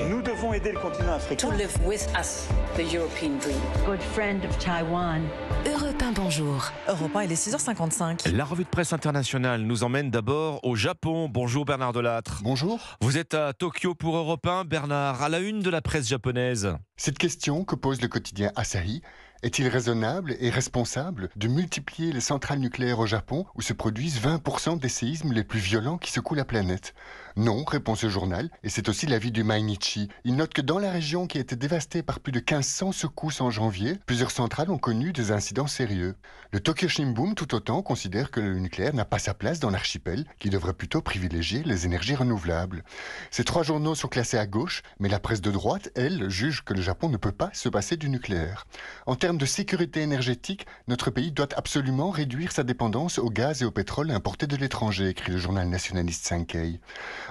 Nous devons aider le continent africain. To live with us, the European dream. Good friend of Taiwan. Europe 1, bonjour. Europe 1, il est 6h55. La revue de presse internationale nous emmène d'abord au Japon. Bonjour Bernard Delattre. Bonjour. Vous êtes à Tokyo pour Europe 1. Bernard, à la une de la presse japonaise. Cette question que pose le quotidien Asahi, est-il raisonnable et responsable de multiplier les centrales nucléaires au Japon où se produisent 20% des séismes les plus violents qui secouent la planète? Non, répond ce journal, et c'est aussi l'avis du Mainichi. Il note que dans la région qui a été dévastée par plus de 1500 secousses en janvier, plusieurs centrales ont connu des incidents sérieux. Le Tokyo Shimbun, tout autant, considère que le nucléaire n'a pas sa place dans l'archipel, qui devrait plutôt privilégier les énergies renouvelables. Ces trois journaux sont classés à gauche, mais la presse de droite, elle, juge que le Japon ne peut pas se passer du nucléaire. En termes de sécurité énergétique, notre pays doit absolument réduire sa dépendance au gaz et au pétrole importés de l'étranger, écrit le journal nationaliste Sankei.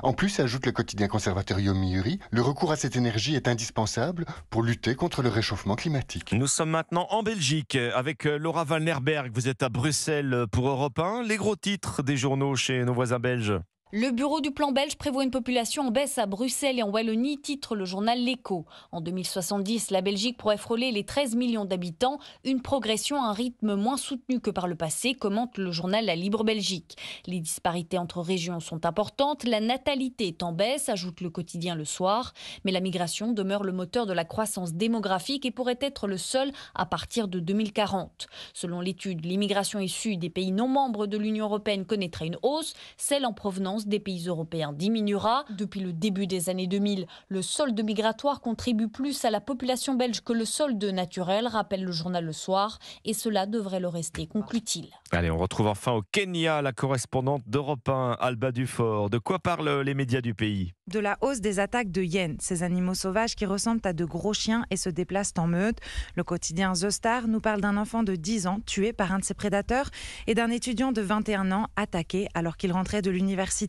En plus, ajoute le quotidien conservateur Yomiuri, le recours à cette énergie est indispensable pour lutter contre le réchauffement climatique. Nous sommes maintenant en Belgique avec Laura Valnerberg. Vous êtes à Bruxelles pour Europe 1. Les gros titres des journaux chez nos voisins belges. Le bureau du plan belge prévoit une population en baisse à Bruxelles et en Wallonie, titre le journal L'Écho. En 2070, la Belgique pourrait frôler les 13 millions d'habitants, une progression à un rythme moins soutenu que par le passé, commente le journal La Libre Belgique. Les disparités entre régions sont importantes, la natalité est en baisse, ajoute le quotidien Le Soir, mais la migration demeure le moteur de la croissance démographique et pourrait être le seul à partir de 2040. Selon l'étude, l'immigration issue des pays non membres de l'Union européenne connaîtrait une hausse, celle en provenance des pays européens diminuera. Depuis le début des années 2000, le solde migratoire contribue plus à la population belge que le solde naturel, rappelle le journal Le Soir, et cela devrait le rester, conclut-il. Allez, on retrouve enfin au Kenya la correspondante d'Europe 1, Alba Dufort. De quoi parlent les médias du pays ? De la hausse des attaques de hyènes, ces animaux sauvages qui ressemblent à de gros chiens et se déplacent en meute. Le quotidien The Star nous parle d'un enfant de 10 ans tué par un de ses prédateurs et d'un étudiant de 21 ans attaqué alors qu'il rentrait de l'université.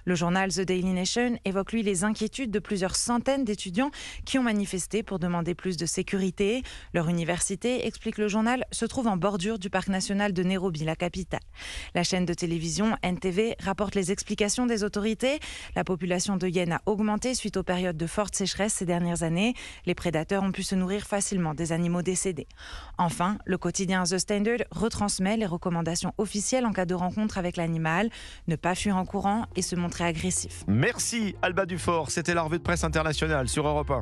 Le journal The Daily Nation évoque lui les inquiétudes de plusieurs centaines d'étudiants qui ont manifesté pour demander plus de sécurité. Leur université, explique le journal, se trouve en bordure du parc national de Nairobi, la capitale. La chaîne de télévision NTV rapporte les explications des autorités. La population de hyènes a augmenté suite aux périodes de forte sécheresse ces dernières années. Les prédateurs ont pu se nourrir facilement des animaux décédés. Enfin, le quotidien The Standard retransmet les recommandations officielles en cas de rencontre avec l'animal. Ne pas fuir en courant et se montrer agressif. Merci Alba Dufort, c'était la revue de presse internationale sur Europe 1.